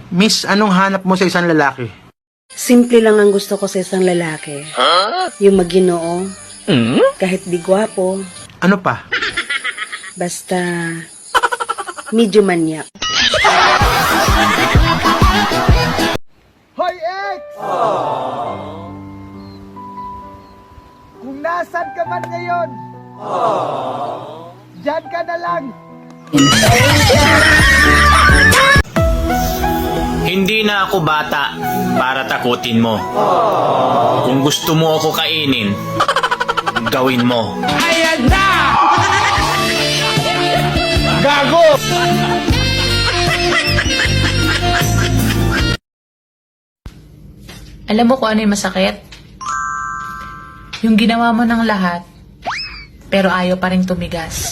Miss, anong hanap mo sa isang lalaki? Simple lang ang gusto ko sa isang lalaki. Yung maginoo, kahit di gwapo, Ano pa? basta medyo manyak. Hoy, ex! Kung nasan ka man ngayon, dyan ka na lang. Hindi na ako bata para takutin mo. Kung gusto mo ako kainin, gawin mo. Ayan na! Gago! Alam mo kung ano yung masakit? Yung ginawa mo ng lahat, pero ayaw pa rin tumigas.